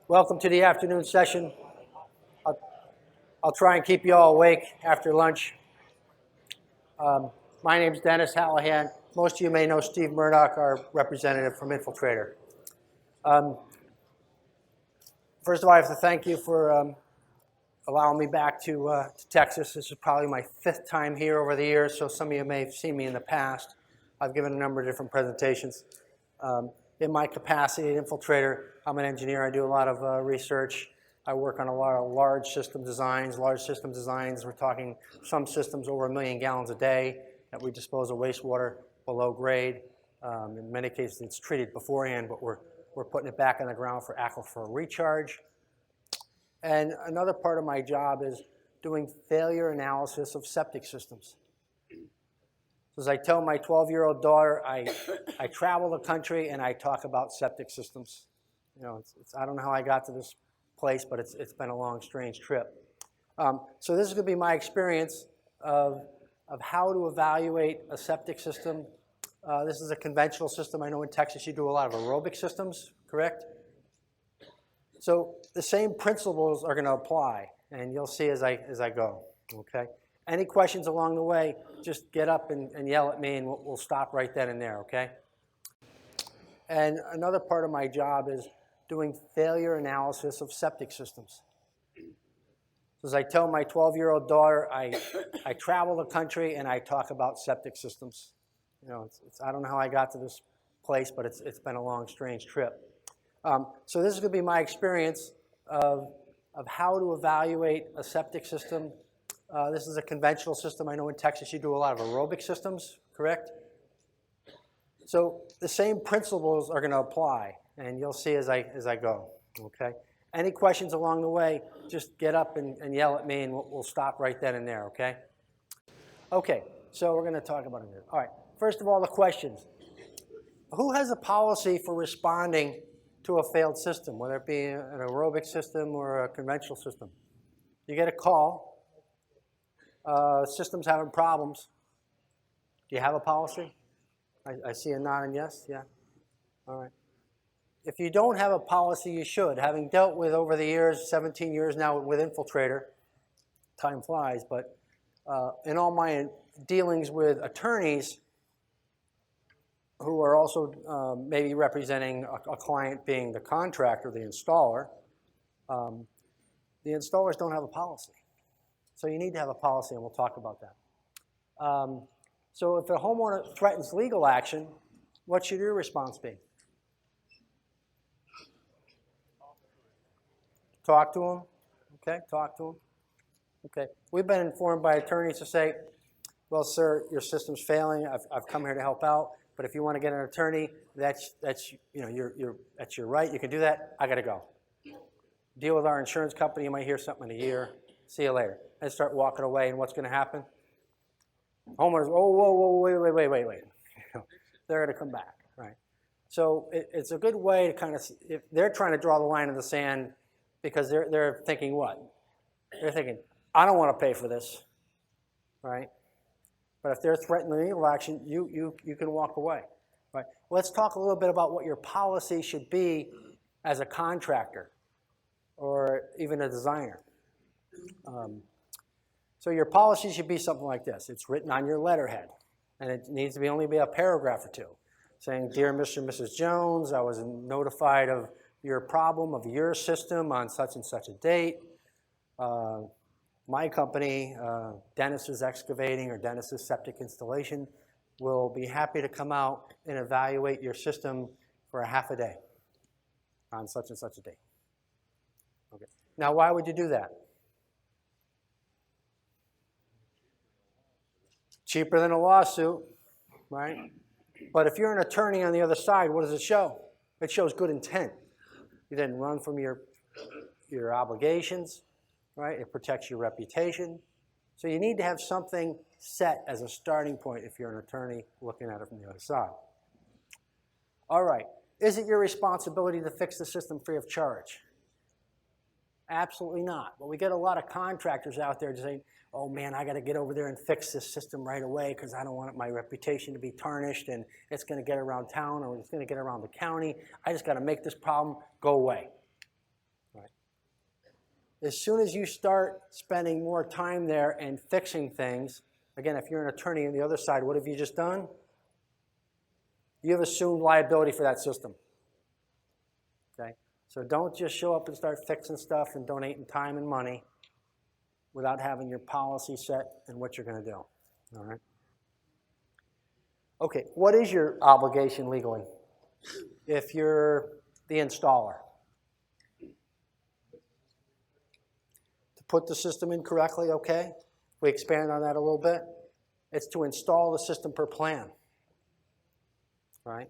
Welcome to the afternoon session. I'll try and keep you all awake after lunch. My name is Dennis Hallahan. Most of you may know Steve Murdoch, our representative from Infiltrator. First of all, I have to thank you for allowing me back to Texas. This is probably my 5th time here over the years, so some of you may have seen me in the past. I've given a number of different presentations. In my capacity at Infiltrator, I'm an engineer. I do a lot of research. I work on a lot of large system designs. Large system designs, we're talking some systems over 1 million gallons a day that we dispose of wastewater below grade. In many cases, it's treated beforehand, but we're putting it back in the ground for aquifer recharge. And another part of my job is doing failure analysis of septic systems. As I tell my 12-year-old daughter, I travel the country and I talk about septic systems. You know, I don't know how I got to this place, but it's been a long, strange trip. So this is going to be my experience of how to evaluate a septic system. This is a conventional system. I know in Texas you do a lot of aerobic systems, correct? So the same principles are going to apply, and you'll see as I go, okay? Any questions along the way, just get up and yell at me, and we'll stop right then and there, okay? And another part of my job is doing failure analysis of septic systems. So as I tell my 12-year-old daughter, I travel the country and I talk about septic systems. You know, I don't know how I got to this place, but it's been a long, strange trip. So this is going to be my experience of how to evaluate a septic system. This is a conventional system. I know in Texas you do a lot of aerobic systems, correct? So the same principles are going to apply, and you'll see as I go, okay? Any questions along the way, just get up and yell at me, and we'll stop right then and there, okay? Okay, so we're going to talk about it here. All right, first of all, the questions. Who has a policy for responding to a failed system, whether it be an aerobic system or a conventional system? You get a call. System's having problems. Do you have a policy? I see a nod and yes, yeah. All right. If you don't have a policy, you should. Having dealt with over the years, 17 years now with Infiltrator, time flies, but in all my dealings with attorneys who are also maybe representing a client being the contractor, the installers don't have a policy. So you need to have a policy, and we'll talk about that. So if a homeowner threatens legal action, what should your response be? Talk to him. Okay, talk to him. Okay, we've been informed by attorneys to say, well, sir, your system's failing. I've come here to help out, but if you want to get an attorney, that's your right. You can do that. I got to go. Deal with our insurance company. You might hear something in a year. See you later. And start walking away, and what's going to happen? Homeowners, whoa, wait. They're going to come back, right? So it's a good way to kind of, if they're trying to draw the line in the sand, because they're thinking what? They're thinking, I don't want to pay for this, right? But if they're threatening legal action, you can walk away, right? Let's talk a little bit about what your policy should be as a contractor or even a designer. So your policy should be something like this. It's written on your letterhead, and it needs to only be a paragraph or two, saying, Dear Mr. and Mrs. Jones, I was notified of your problem of your system on such and such a date. My company, Dennis's Excavating or Dennis's Septic Installation, will be happy to come out and evaluate your system for a half a day on such and such a date. Okay. Now, why would you do that? Cheaper than a lawsuit, right? But if you're an attorney on the other side, what does it show? It shows good intent. You didn't run from your obligations, right? It protects your reputation. So you need to have something set as a starting point if you're an attorney looking at it from the other side. All right. Is it your responsibility to fix the system free of charge? Absolutely not. But we get a lot of contractors out there saying, oh man, I got to get over there and fix this system right away because I don't want my reputation to be tarnished and it's going to get around town or it's going to get around the county. I just got to make this problem go away. As soon as you start spending more time there and fixing things, again, if you're an attorney on the other side, what have you just done? You have assumed liability for that system. Okay? So don't just show up and start fixing stuff and donating time and money without having your policy set and what you're going to do. All right? Okay, what is your obligation legally if you're the installer? To put the system in correctly, okay? We expand on that a little bit. It's to install the system per plan. Right?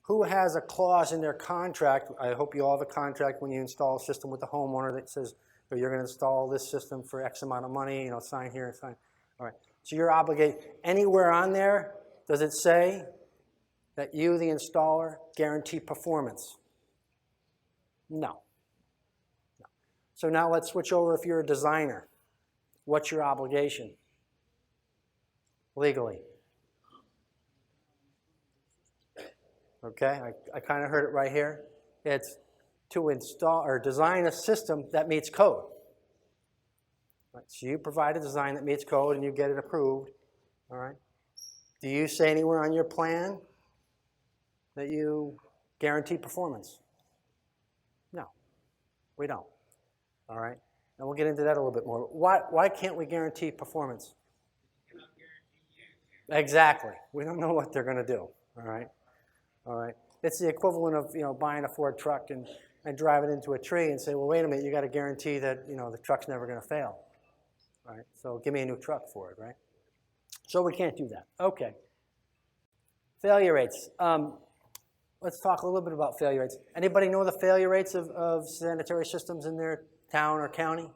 Who has a clause in their contract? I hope you all have a contract when you install a system with the homeowner that says, oh, you're going to install this system for X amount of money, sign here and sign. All right. So you're obligated. Anywhere on there, does it say that you, the installer, guarantee performance? No. So now let's switch over if you're a designer. What's your obligation legally? Okay, I kind of heard it right here. It's to install or design a system that meets code. Right, so you provide a design that meets code and you get it approved. All right. Do you say anywhere on your plan that you guarantee performance? No, we don't. All right, and we'll get into that a little bit more. Why can't we guarantee performance? We cannot guarantee you. Exactly. We don't know what they're going to do. All right. All right. It's the equivalent of buying a Ford truck and drive it into a tree and say, well, wait a minute, you got to guarantee that the truck's never going to fail. Right? So give me a new truck for it, right? So we can't do that. Okay. Failure rates. Let's talk a little bit about failure rates. Anybody know the failure rates of sanitary systems in their town or county?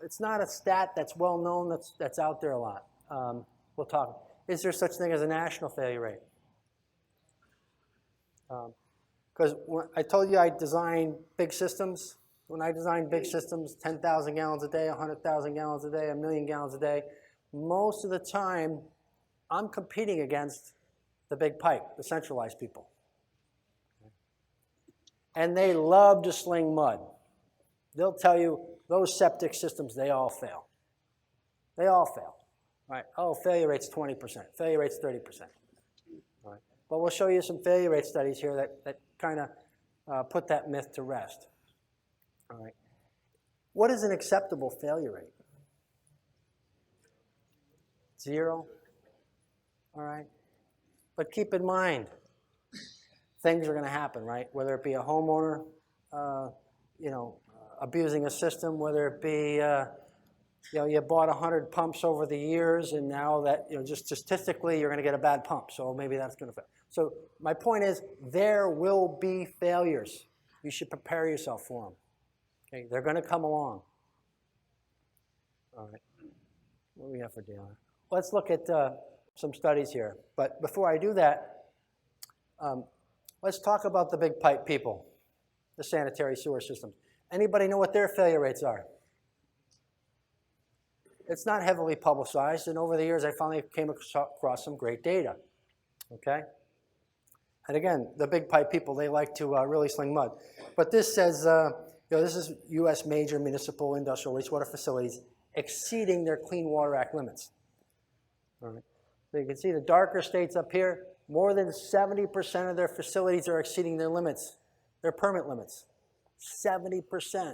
It's not a stat that's well known, that's out there a lot. We'll talk. Is there such thing as a national failure rate? Because I told you I design big systems. When I design big systems, 10,000 gallons a day, 100,000 gallons a day, 1 million gallons a day, most of the time I'm competing against the big pipe, the centralized people. And they love to sling mud. They'll tell you those septic systems, they all fail. They all fail. Right? Oh, failure rate's 20%. Failure rate's 30%. Right? But we'll show you some failure rate studies here that kind of put that myth to rest. All right. What is an acceptable failure rate? 0? All right. But keep in mind, things are going to happen, right? Whether it be a homeowner, abusing a system, whether it be, you bought 100 pumps over the years, and now that, just statistically, you're going to get a bad pump. So maybe that's going to fail. So my point is, there will be failures. You should prepare yourself for them. Okay, they're going to come along. All right. What do we have for data? Let's look at some studies here. But before I do that, let's talk about the big pipe people, the sanitary sewer systems. Anybody know what their failure rates are? It's not heavily publicized, and over the years I finally came across some great data. Okay? And again, the big pipe people, they like to really sling mud. But this says, this is U.S. major municipal industrial wastewater facilities exceeding their Clean Water Act limits. All right. So you can see the darker states up here, more than 70% of their facilities are exceeding their limits, their permit limits. 70%.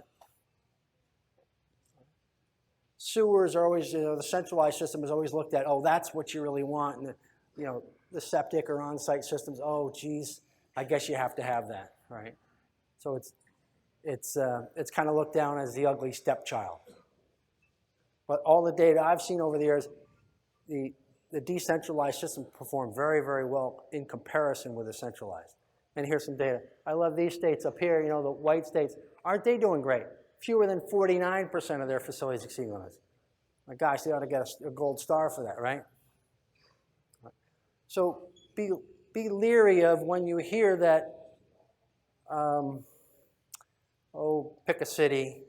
Sewers are always, the centralized system is always looked at, oh, that's what you really want. And the septic or on-site systems, oh, geez, I guess you have to have that, right? So it's kind of looked down as the ugly stepchild. But all the data I've seen over the years, the decentralized system perform very, very well in comparison with the centralized. And here's some data. I love these states up here, the white states. Aren't they doing great? Fewer than 49% of their facilities exceeding limits. My gosh, they ought to get a gold star for that, right? So be leery of when you hear that, pick a city.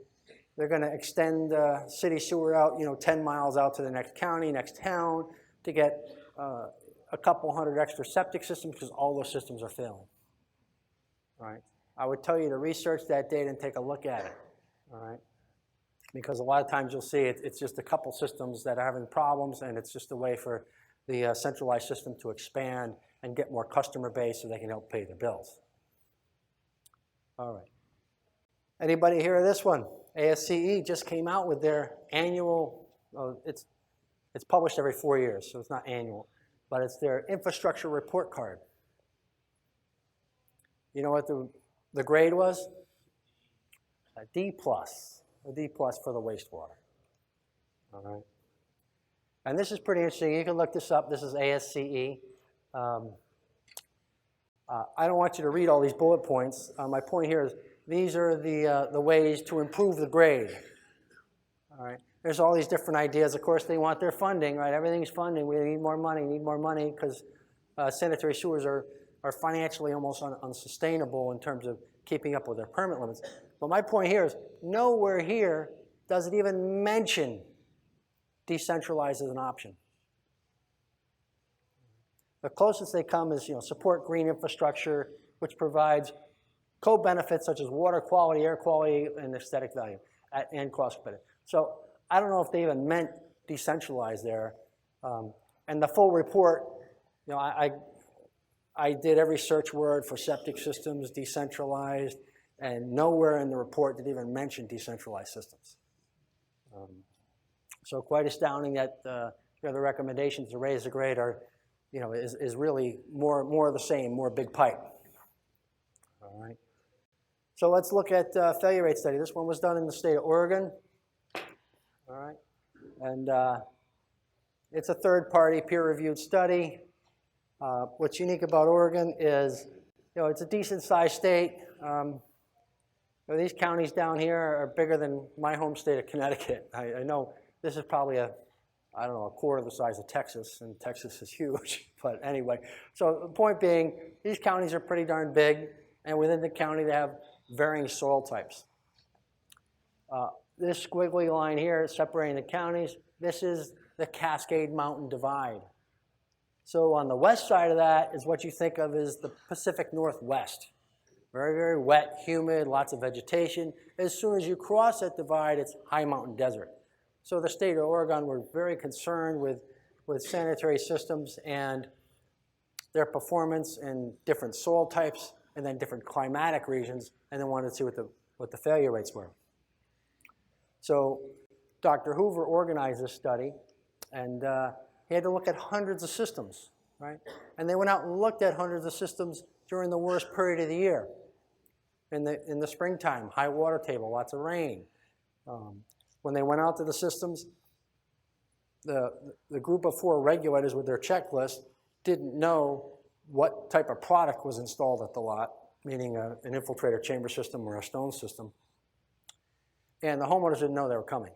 They're going to extend city sewer out, 10 miles out to the next county, next town, to get a couple hundred extra septic systems because all those systems are failing. Right? I would tell you to research that data and take a look at it. all right? Because a lot of times you'll see it's just a couple systems that are having problems, and it's just a way for the centralized system to expand and get more customer base so they can help pay their bills. All right. Anybody hear of this one? ASCE just came out with their annual, it's published every 4 years, so it's not annual, but it's their infrastructure report card. You know what the grade was? A D+. A D+ for the wastewater. All right. And this is pretty interesting. You can look this up. This is ASCE. I don't want you to read all these bullet points. My point here is these are the ways to improve the grade. All right. There's all these different ideas. Of course, they want their funding, right? Everything's funding. We need more money because sanitary sewers are financially almost unsustainable in terms of keeping up with their permit limits. But my point here is nowhere here does it even mention decentralized as an option. The closest they come is support green infrastructure, which provides co-benefits such as water quality, air quality, and aesthetic value, and cost benefit. So I don't know if they even meant decentralized there. And the full report, I did every search word for septic systems, decentralized, and nowhere in the report did it even mention decentralized systems. So quite astounding that the recommendations to raise the grade are, is really more of the same, more big pipe. All right. So let's look at failure rate study. This one was done in the state of Oregon. All right. And it's a third-party peer-reviewed study. What's unique about Oregon is, it's a decent-sized state. These counties down here are bigger than my home state of Connecticut. I know this is probably a quarter the size of Texas, and Texas is huge. But anyway, so the point being, these counties are pretty darn big, and within the county they have varying soil types. This squiggly line here separating the counties, this is the Cascade Mountain Divide. So on the west side of that is what you think of as the Pacific Northwest. Very, very wet, humid, lots of vegetation. As soon as you cross that divide, it's high mountain desert. So the state of Oregon were very concerned with sanitary systems and their performance in different soil types and then different climatic regions, and then wanted to see what the failure rates were. So Dr. Hoover organized this study, and he had to look at hundreds of systems, right? And they went out and looked at hundreds of systems during the worst period of the year. In the springtime, high water table, lots of rain. When they went out to the systems, the group of 4 regulators with their checklist didn't know what type of product was installed at the lot, meaning an infiltrator chamber system or a stone system. And the homeowners didn't know they were coming.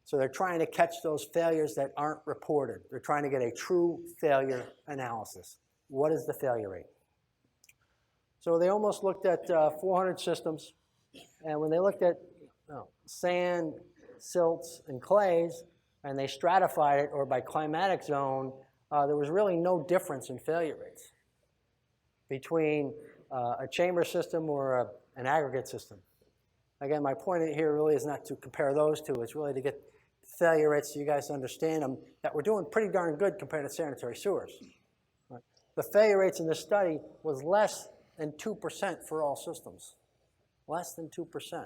So they're trying to catch those failures that aren't reported. They're trying to get a true failure analysis. What is the failure rate? So they almost looked at 400 systems, and when they looked at sand, silts, and clays, and they stratified it, or by climatic zone, there was really no difference in failure rates between a chamber system or an aggregate system. Again, my point here really is not to compare those two. It's really to get failure rates so you guys understand them, that we're doing pretty darn good compared to sanitary sewers. Right? The failure rates in this study was less than 2% for all systems. Less than 2%.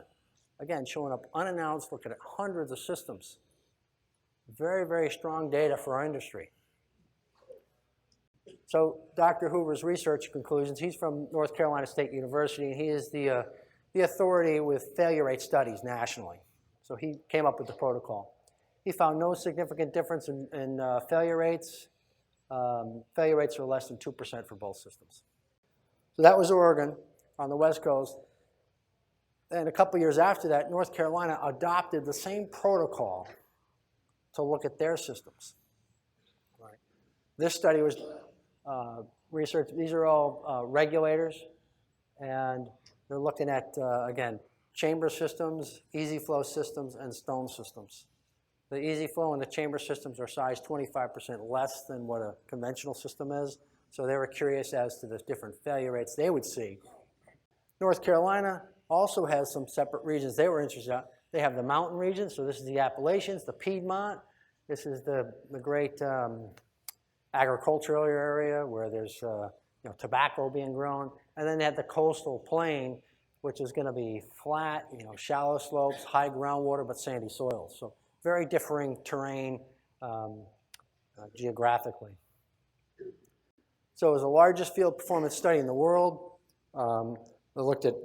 Again, showing up unannounced, looking at hundreds of systems. Very, very strong data for our industry. So Dr. Hoover's research conclusions, he's from North Carolina State University, and he is the authority with failure rate studies nationally. So he came up with the protocol. He found no significant difference in failure rates. Failure rates are less than 2% for both systems. So that was Oregon on the West Coast. And a couple years after that, North Carolina adopted the same protocol to look at their systems. Right. This study was research. These are all regulators, and they're looking at, again, chamber systems, easy flow systems, and stone systems. The easy flow and the chamber systems are sized 25% less than what a conventional system is, so they were curious as to the different failure rates they would see. North Carolina also has some separate regions they were interested in. They have the mountain region, so this is the Appalachians, the Piedmont. This is the great agricultural area where there's tobacco being grown. And then they have the coastal plain, which is going to be flat, shallow slopes, high groundwater, but sandy soils. So very differing terrain geographically. So it was the largest field performance study in the world. They looked at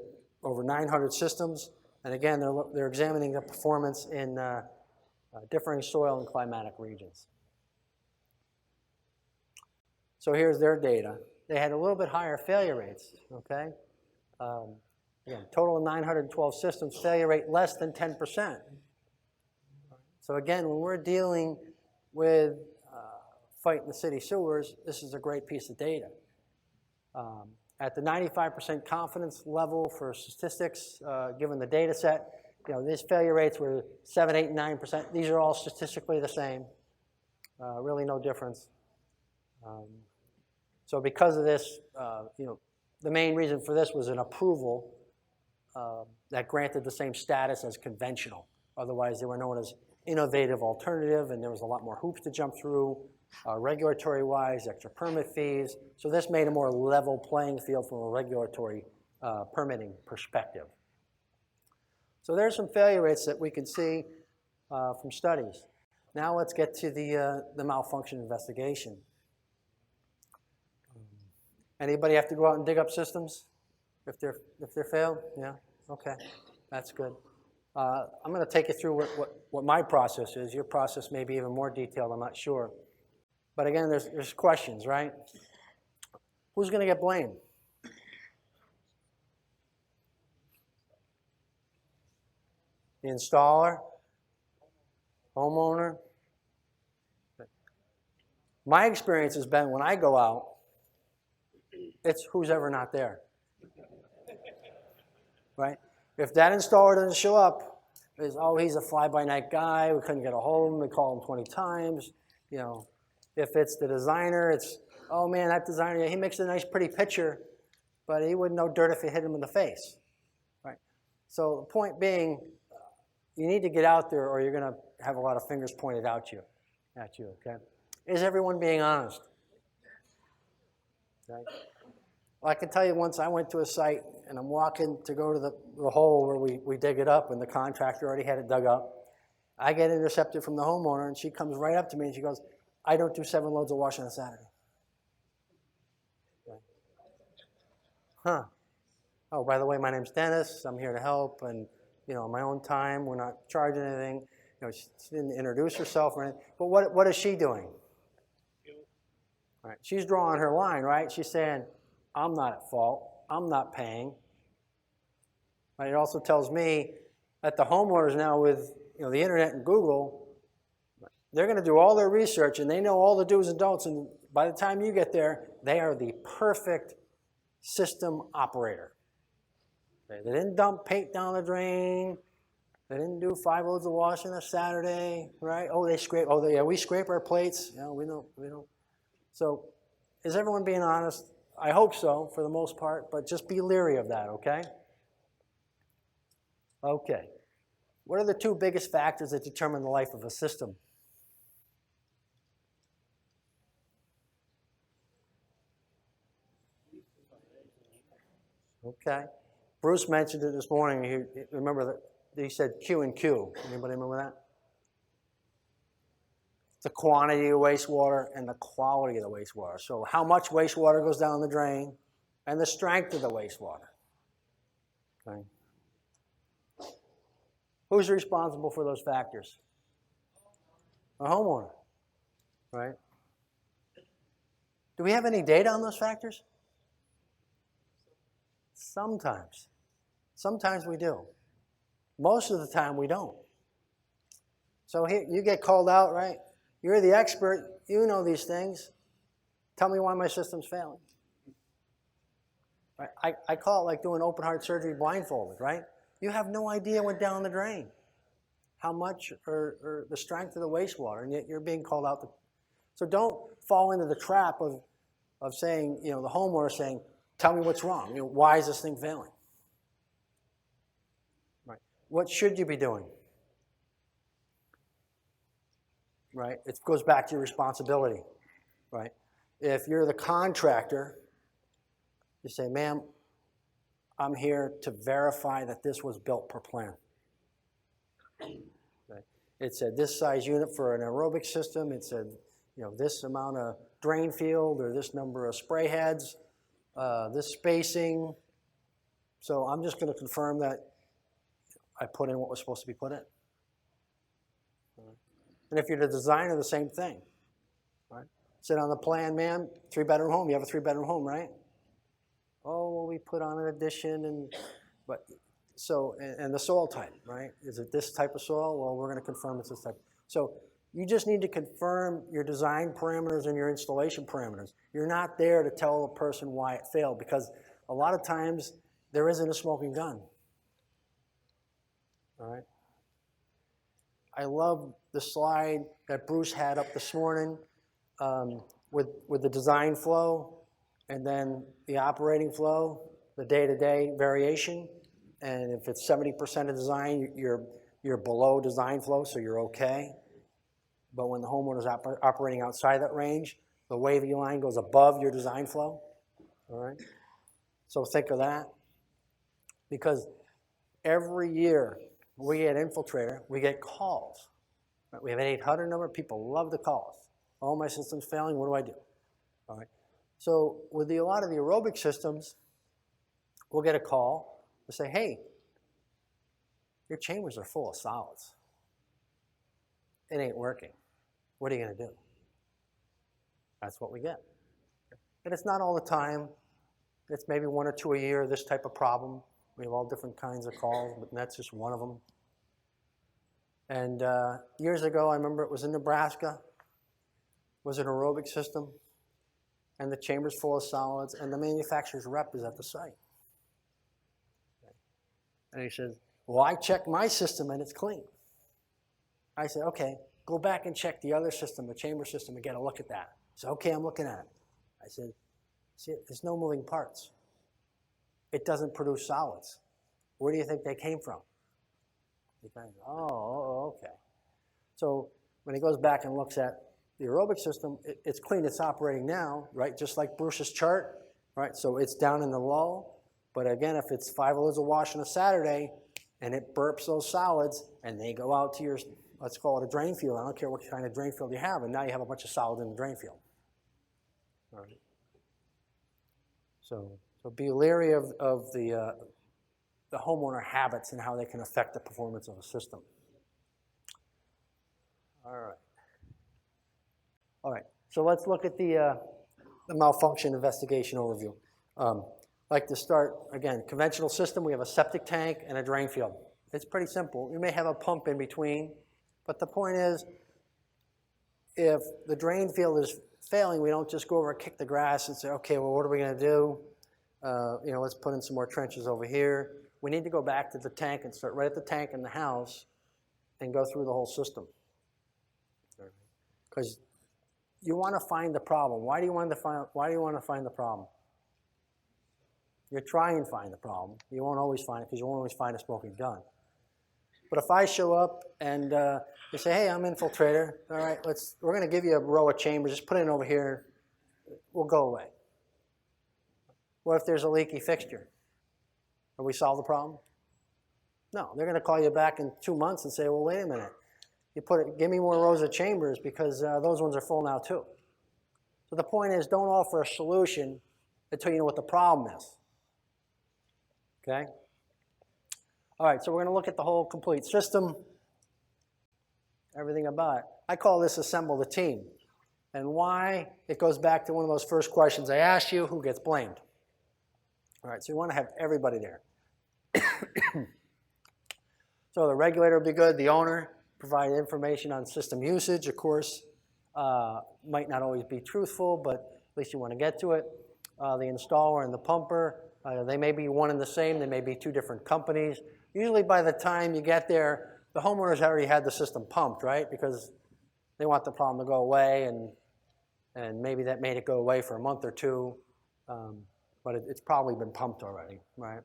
over 900 systems. And again, they're examining the performance in differing soil and climatic regions. So here's their data. They had a little bit higher failure rates, okay? Again, total of 912 systems, failure rate less than 10%. So again, when we're dealing with fighting the city sewers, this is a great piece of data. At the 95% confidence level for statistics, given the data set, these failure rates were 7, 8, 9%. These are all statistically the same. Really no difference. So because of this, the main reason for this was an approval that granted the same status as conventional. Otherwise, they were known as innovative alternative, and there was a lot more hoops to jump through, regulatory-wise, extra permit fees. So this made a more level playing field from a regulatory permitting perspective. So there's some failure rates that we can see from studies. Now let's get to the malfunction investigation. Anybody have to go out and dig up systems if they're failed? Yeah, okay, that's good. I'm going to take you through what my process is. Your process may be even more detailed, I'm not sure. But again, there's questions, right? Who's going to get blamed? The installer? Homeowner? My experience has been when I go out, it's who's ever not there, right? If that installer doesn't show up, it's, oh, he's a fly-by-night guy, we couldn't get a hold of him, we called him 20 times, If it's the designer, it's, oh man, that designer, he makes a nice pretty picture, but he wouldn't know dirt if you hit him in the face, right? So the point being, you need to get out there or you're gonna have a lot of fingers pointed at you, okay? Is everyone being honest? Okay. Well, I can tell you once I went to a site and I'm walking to go to the hole where we dig it up and the contractor already had it dug up. I get intercepted from the homeowner and she comes right up to me and she goes, I don't do 7 loads of washing on a Saturday. Okay. Huh. Oh, by the way, my name's Dennis. I'm here to help and, on my own time, we're not charging anything. She didn't introduce herself or anything. But what is she doing? All right. She's drawing her line, right? She's saying, I'm not at fault. I'm not paying. But it also tells me that the homeowners now with the internet and Google, they're going to do all their research and they know all the do's and don'ts. And by the time you get there, they are the perfect system operator. They didn't dump paint down the drain. They didn't do 5 loads of washing on a Saturday, right? Oh, they scrape. Oh, yeah, we scrape our plates. We don't. So, is everyone being honest? I hope so, for the most part, but just be leery of that, okay? Okay. What are the 2 biggest factors that determine the life of a system? Okay. Bruce mentioned it this morning. Remember that he said Q and Q. Anybody remember that? The quantity of wastewater and the quality of the wastewater. So how much wastewater goes down the drain and the strength of the wastewater. Okay. Who's responsible for those factors? A homeowner, right? Do we have any data on those factors? Sometimes. Sometimes we do. Most of the time we don't. So here, you get called out, right? You're the expert. You know these things. Tell me why my system's failing. Right? I call it like doing open heart surgery blindfolded, right? You have no idea what down the drain, how much or the strength of the wastewater, and yet you're being called out. So don't fall into the trap of saying, the homeowner saying, tell me what's wrong. Why is this thing failing? what should you be doing? Right? It goes back to your responsibility, right? If you're the contractor, you say, ma'am, I'm here to verify that this was built per plan. Right? It said this size unit for an aerobic system. It said, you know, this amount of drain field or this number of spray heads, this spacing. So I'm just going to confirm that I put in what was supposed to be put in. And if you're the designer, the same thing. Right? Sit on the plan, ma'am, 3-bedroom home. You have a 3-bedroom home, right? Oh, well, we put on an addition, but the soil type, right? Is it this type of soil? Well, we're going to confirm it's this type. So you just need to confirm your design parameters and your installation parameters. You're not there to tell the person why it failed, because a lot of times there isn't a smoking gun. All right? I love the slide that Bruce had up this morning with the design flow and then the operating flow, the day-to-day variation. And if it's 70% of design, you're below design flow, so you're okay. But when the homeowner's operating outside that range, the wavy line goes above your design flow. All right? So think of that. Because every year we at Infiltrator, we get calls. Right? We have an 800 number. People love the calls. Oh, my system's failing. What do I do? All right. So with a lot of the aerobic systems, we'll get a call to say, hey, your chambers are full of solids. It ain't working. What are you going to do? That's what we get. And it's not all the time. It's maybe 1 or 2 a year, this type of problem. We have all different kinds of calls, but that's just one of them. And years ago, I remember it was in Nebraska. It was an aerobic system. And the chamber's full of solids, and the manufacturer's rep is at the site. And he says, well, I checked my system and it's clean. I said, okay, go back and check the other system, the chamber system, and get a look at that. He said, okay, I'm looking at it. I said, see, there's no moving parts. It doesn't produce solids. Where do you think they came from? He goes, oh, okay. So when he goes back and looks at the aerobic system, it's clean, it's operating now, right? Just like Bruce's chart, right? So it's down in the low. But again, if it's 5 loads of wash on a Saturday and it burps those solids and they go out to your, let's call it a drain field. I don't care what kind of drain field you have, and now you have a bunch of solids in the drain field. All right. So be leery of the homeowner habits and how they can affect the performance of a system. All right. So let's look at the malfunction investigation overview. Like to start, again, conventional system, we have a septic tank and a drain field. It's pretty simple. You may have a pump in between, but the point is, if the drain field is failing, we don't just go over and kick the grass and say, okay, well, what are we going to do? Let's put in some more trenches over here. We need to go back to the tank and start right at the tank in the house and go through the whole system. Because you want to find the problem. Why do you want to find the problem? You try and find the problem. You won't always find it because you won't always find a smoking gun. But if I show up and you say, hey, I'm Infiltrator. All right, we're going to give you a row of chambers. Just put it in over here. We'll go away. What if there's a leaky fixture? Have we solved the problem? No. They're going to call you back in 2 months and say, well, wait a minute. Give me more rows of chambers because those ones are full now too. So the point is, don't offer a solution until you know what the problem is. Okay? All right, so we're going to look at the whole complete system, everything about it. I call this assemble the team. And why? It goes back to one of those first questions I asked you, who gets blamed? All right, so you want to have everybody there. So the regulator will be good, the owner, provide information on system usage, of course, might not always be truthful, but at least you want to get to it. The installer and the pumper, they may be one and the same, they may be 2 different companies. Usually by the time you get there, the homeowners already had the system pumped, right? Because they want the problem to go away, and maybe that made it go away for a month or 2, but it's probably been pumped already, right?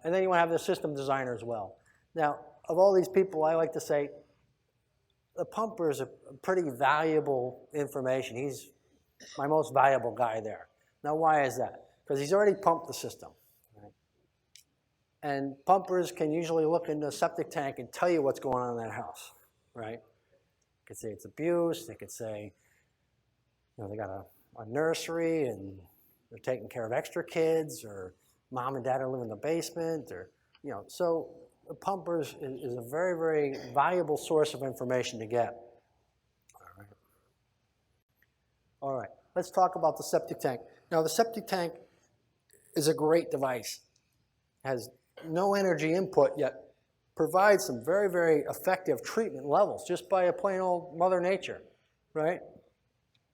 And then you want to have the system designer as well. Now, of all these people, I like to say the pumper is a pretty valuable information. He's my most valuable guy there. Now, why is that? Because he's already pumped the system. Right? And pumpers can usually look into a septic tank and tell you what's going on in that house, right? They could say it's abuse. They could say, you know, they got a nursery and they're taking care of extra kids, or mom and dad are living in the basement, or, you know, so the pumpers is a very, very valuable source of information to get. All right, let's talk about the septic tank. Now, the septic tank is a great device. It has no energy input, yet provides some very, very effective treatment levels just by a plain old Mother Nature, right?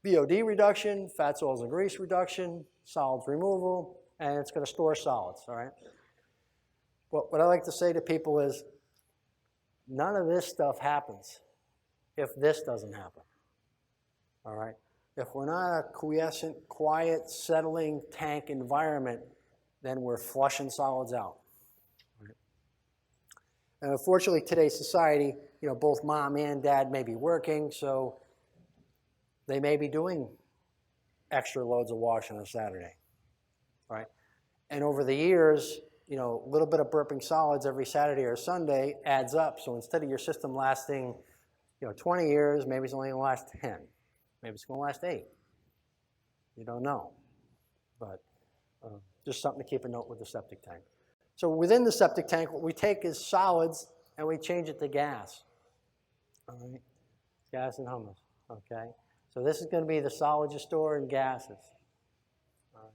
VOD reduction, fats, oils, and grease reduction, solids removal, and it's going to store solids, all right? But what I like to say to people is none of this stuff happens if this doesn't happen, all right? If we're not a quiescent, quiet, settling tank environment, then we're flushing solids out. Right? And unfortunately, today's society, you know, both mom and dad may be working, so they may be doing extra loads of wash on a Saturday, right? And over the years, you know, a little bit of burping solids every Saturday or Sunday adds up. So instead of your system lasting, you know, 20 years, maybe it's only going to last 10. Maybe it's going to last 8. You don't know. But just something to keep a note with the septic tank. So within the septic tank, what we take is solids and we change it to gas. All right? Gas and hummus. Okay? So this is going to be the solids you store in gases. All right.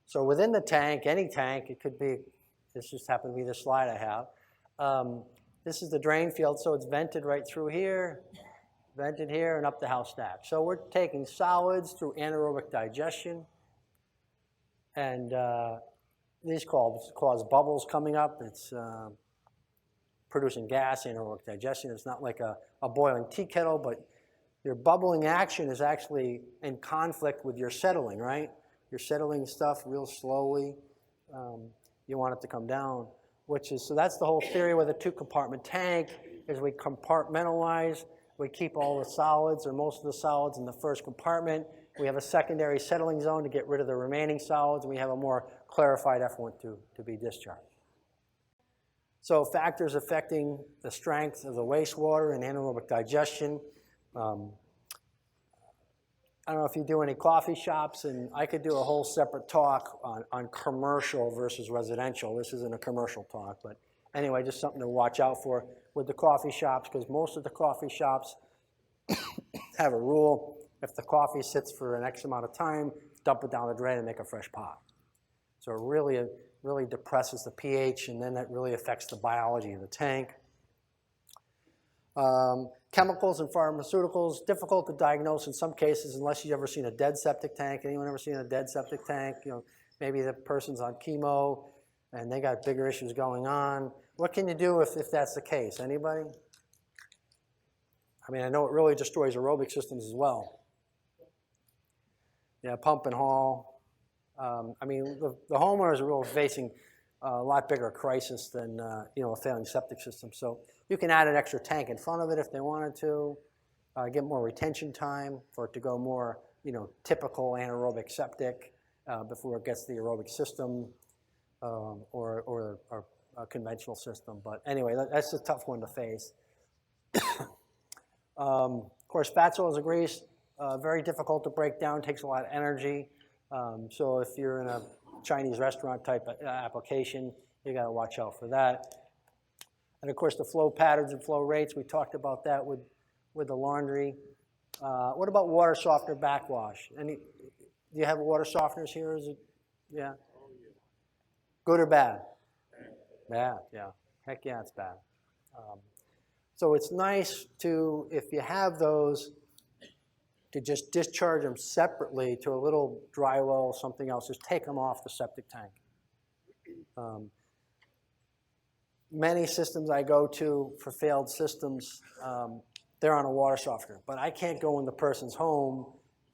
So within the tank, any tank, it could be, this just happened to be the slide I have. This is the drain field, so it's vented right through here. Vented here and up the house stack. So we're taking solids through anaerobic digestion, and these cause bubbles coming up. It's producing gas, anaerobic digestion. It's not like a boiling tea kettle, but your bubbling action is actually in conflict with your settling, right? You're settling stuff real slowly. You want it to come down, so that's the whole theory with a 2-compartment tank, is we compartmentalize. We keep all the solids, or most of the solids, in the first compartment. We have a secondary settling zone to get rid of the remaining solids, and we have a more clarified effluent to be discharged. So factors affecting the strength of the wastewater and anaerobic digestion. I don't know if you do any coffee shops, and I could do a whole separate talk on commercial versus residential. This isn't a commercial talk, but anyway, just something to watch out for with the coffee shops, because most of the coffee shops have a rule: if the coffee sits for an X amount of time, dump it down the drain and make a fresh pot. So it really depresses the pH, and then that really affects the biology of the tank. Chemicals and pharmaceuticals, difficult to diagnose in some cases unless you've ever seen a dead septic tank. Anyone ever seen a dead septic tank? You know, maybe the person's on chemo and they got bigger issues going on. What can you do if that's the case? Anybody? I mean, I know it really destroys aerobic systems as well. Yeah, pump and haul. I mean, the homeowners are really facing a lot bigger crisis than you know, a failing septic system. So you can add an extra tank in front of it if they wanted to, get more retention time for it to go more, you know, typical anaerobic septic before it gets the aerobic system or a conventional system. But anyway, that's a tough one to face. Of course, fats, oils, and grease, very difficult to break down, takes a lot of energy. So if you're in a Chinese restaurant type application, you got to watch out for that. And of course, the flow patterns and flow rates, we talked about that with the laundry. What about water softener backwash? Do you have water softeners here? Is it, yeah? Good or bad? Bad, yeah. Heck yeah, it's bad. So it's nice to, if you have those, to just discharge them separately to a little dry well, something else. Just take them off the septic tank. Many systems I go to for failed systems, they're on a water softener. But I can't go in the person's home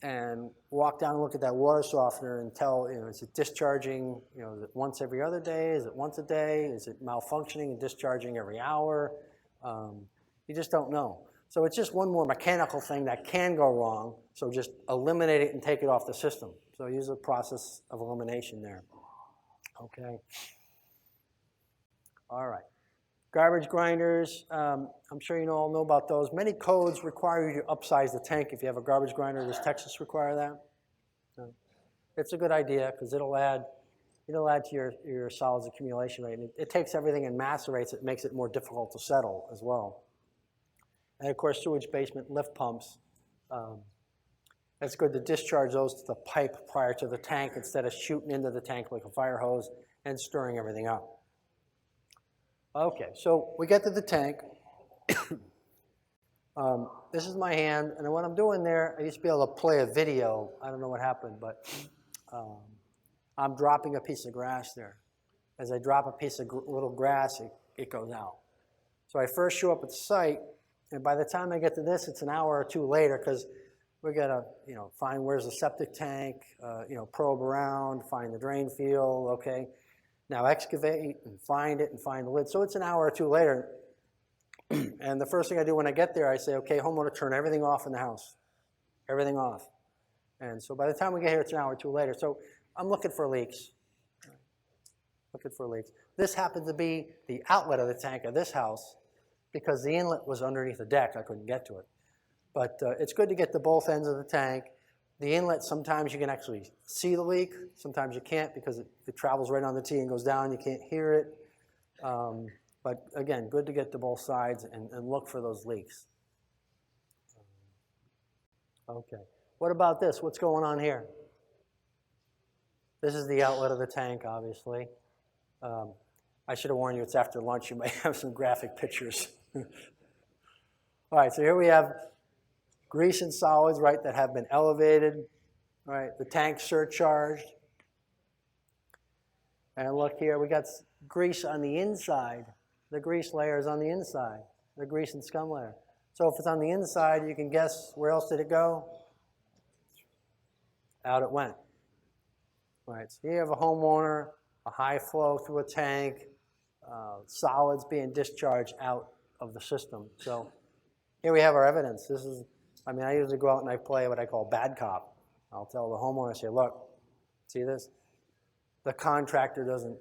and walk down and look at that water softener and tell, is it discharging, is it once every other day? Is it once a day? Is it malfunctioning and discharging every hour? You just don't know. So it's just one more mechanical thing that can go wrong. So just eliminate it and take it off the system. So use a process of elimination there. Okay. All right. Garbage grinders, I'm sure you all know about those. Many codes require you to upsize the tank if you have a garbage grinder. Does Texas require that? No. It's a good idea because it'll add to your solids accumulation rate. And it takes everything and macerates it, makes it more difficult to settle as well. And of course, sewage basement lift pumps. It's good to discharge those to the pipe prior to the tank instead of shooting into the tank like a fire hose and stirring everything up. Okay, so we get to the tank. This is my hand, and what I'm doing there, I used to be able to play a video. I don't know what happened, but I'm dropping a piece of grass there. As I drop a piece of little grass, it goes out. So I first show up at the site, and by the time I get to this, it's an hour or two later because we got to, find where's the septic tank, probe around, find the drain field, okay. Now excavate and find the lid. So it's an hour or two later. And the first thing I do when I get there, I say, okay, homeowner, turn everything off in the house. Everything off. And so by the time we get here, it's an hour or two later. So I'm looking for leaks. This happened to be the outlet of the tank of this house because the inlet was underneath the deck. I couldn't get to it. But it's good to get to both ends of the tank. The inlet, sometimes you can actually see the leak. Sometimes you can't because it travels right on the T and goes down. You can't hear it. But again, good to get to both sides and look for those leaks. Okay. What about this? What's going on here? This is the outlet of the tank, obviously. I should have warned you it's after lunch. You may have some graphic pictures. All right, so here we have grease and solids, right, that have been elevated, right? The tank surcharged. And look here, we got grease on the inside. The grease layer is on the inside, the grease and scum layer. So if it's on the inside, you can guess where else did it go? Out it went. Right, so you have a homeowner, a high flow through a tank, solids being discharged out of the system. So here we have our evidence. This is, I usually go out and I play what I call bad cop. I'll tell the homeowner, I say, look, see this? The contractor doesn't,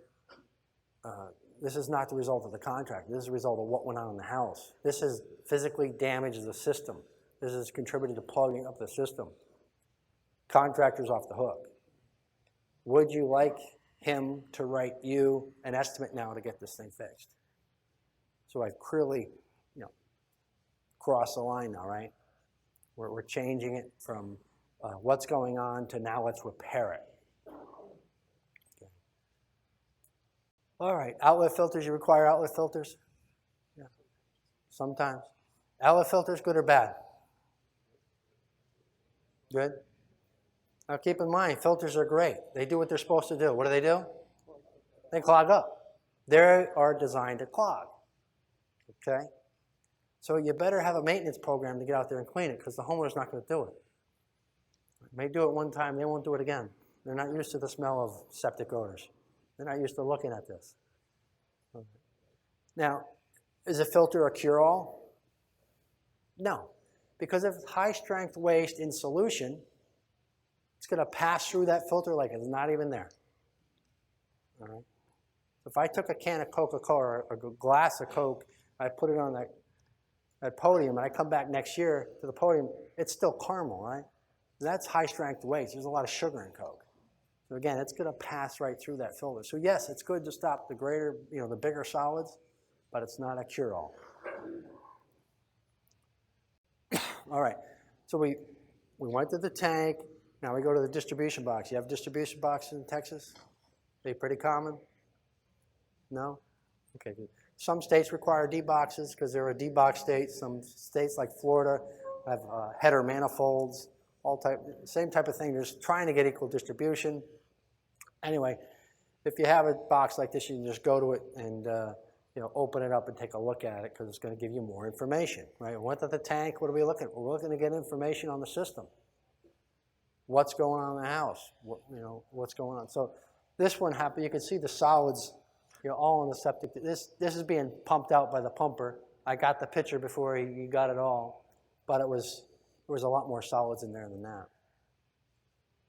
this is not the result of the contractor. This is the result of what went on in the house. This has physically damaged the system. This has contributed to plugging up the system. Contractor's off the hook. Would you like him to write you an estimate now to get this thing fixed? So I've clearly, crossed the line now, right? We're changing it from what's going on to now let's repair it. Okay. All right, outlet filters, you require outlet filters? Yeah, sometimes. Outlet filters, good or bad? Good? Now keep in mind, filters are great. They do what they're supposed to do. What do? They clog up. They are designed to clog. Okay? So you better have a maintenance program to get out there and clean it because the homeowner's not going to do it. They may do it one time, they won't do it again. They're not used to the smell of septic odors. They're not used to looking at this. Okay. Now, is a filter a cure-all? No. Because if it's high-strength waste in solution, it's going to pass through that filter like it's not even there. All right? So if I took a can of Coca-Cola or a glass of Coke, I put it on that podium, and I come back next year to the podium, it's still caramel, right? And that's high-strength waste. There's a lot of sugar in Coke. So again, it's going to pass right through that filter. So yes, it's good to stop the greater, the bigger solids, but it's not a cure-all. All right, so we went to the tank. Now we go to the distribution box. You have distribution boxes in Texas? Are they pretty common? No? Okay, good. Some states require D-boxes because they're a D-box state. Some states like Florida have header manifolds, same type of thing. They're just trying to get equal distribution. Anyway, if you have a box like this, you can just go to it and open it up and take a look at it because it's going to give you more information, right? We went to the tank. What are we looking at? We're looking to get information on the system. what's going on in the house, what's going on. So this one happened, you can see the solids, all in the septic. This is being pumped out by the pumper. I got the picture before he got it all, but there was a lot more solids in there than that.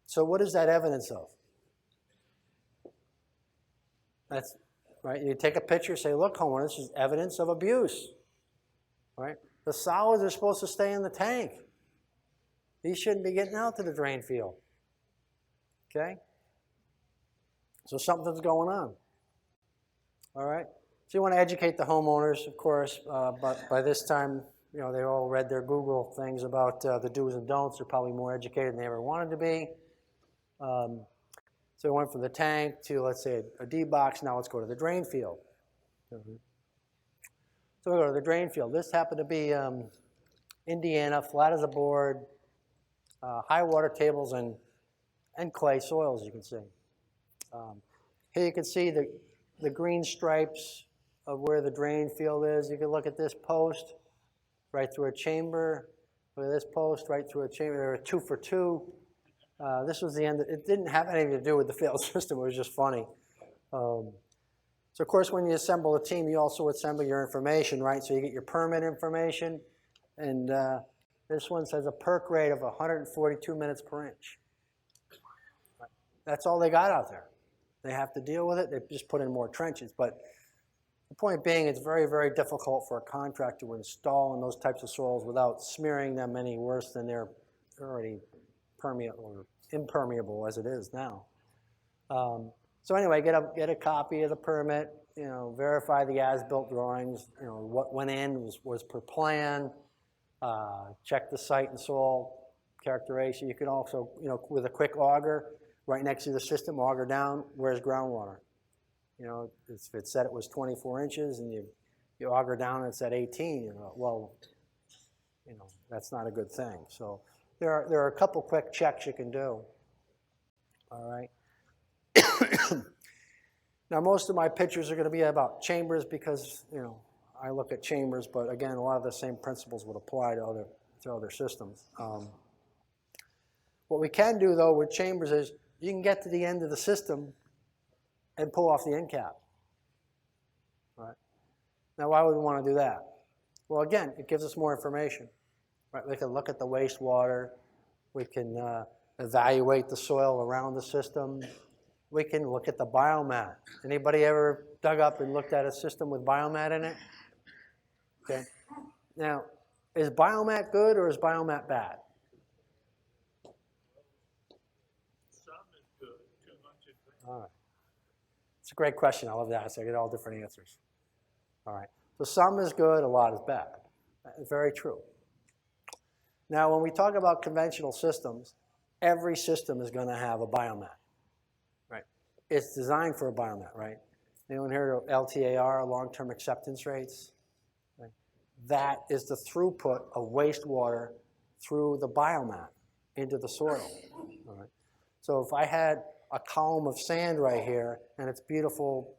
So what is that evidence of? That's right. You take a picture, say, look, homeowner, this is evidence of abuse. Right? The solids are supposed to stay in the tank. These shouldn't be getting out to the drain field. Okay? So something's going on. All right? So you want to educate the homeowners, of course, but by this time, they all read their Google things about the do's and don'ts. They're probably more educated than they ever wanted to be. So we went from the tank to, let's say, a D box. Now let's go to the drain field. So we go to the drain field. This happened to be Indiana, flat as a board, high water tables and clay soils, you can see. Here you can see the green stripes of where the drain field is. You can look at this post right through a chamber. Look at this post right through a chamber. There were 2 for 2. This was the end. It didn't have anything to do with the failed system. It was just funny. So, of course, when you assemble a team, you also assemble your information, right? So you get your permit information. And this one says a perk rate of 142 minutes per inch. That's all they got out there. They have to deal with it. They just put in more trenches. But the point being, it's very, very difficult for a contractor to install in those types of soils without smearing them any worse than they're already permeable or impermeable as it is now. So anyway, get a copy of the permit, verify the as-built drawings, what went in was per plan, check the site and soil characterization. You can also, with a quick auger, right next to the system, auger down, where's groundwater? If it said it was 24 inches and you auger down and it's at 18, that's not a good thing. So there are a couple quick checks you can do. All right. Now, most of my pictures are going to be about chambers because, I look at chambers, but again, a lot of the same principles would apply to other systems. What we can do, though, with chambers is you can get to the end of the system and pull off the end cap. Right? Now, why would we want to do that? Well, again, it gives us more information. Right? We can look at the wastewater. We can evaluate the soil around the system. We can look at the biomat. Anybody ever dug up and looked at a system with biomat in it? Okay. Now, is biomat good or is biomat bad? Some is good, too much is bad. All right. It's a great question. I love that. So I get all different answers. All right. So some is good, a lot is bad. That's very true. Now, when we talk about conventional systems, every system is going to have a biomat. Right? It's designed for a biomat, right? Anyone heard of LTAR, long-term acceptance rates? Right? That is the throughput of wastewater through the biomat into the soil. All right? So if I had a column of sand right here, and it's beautiful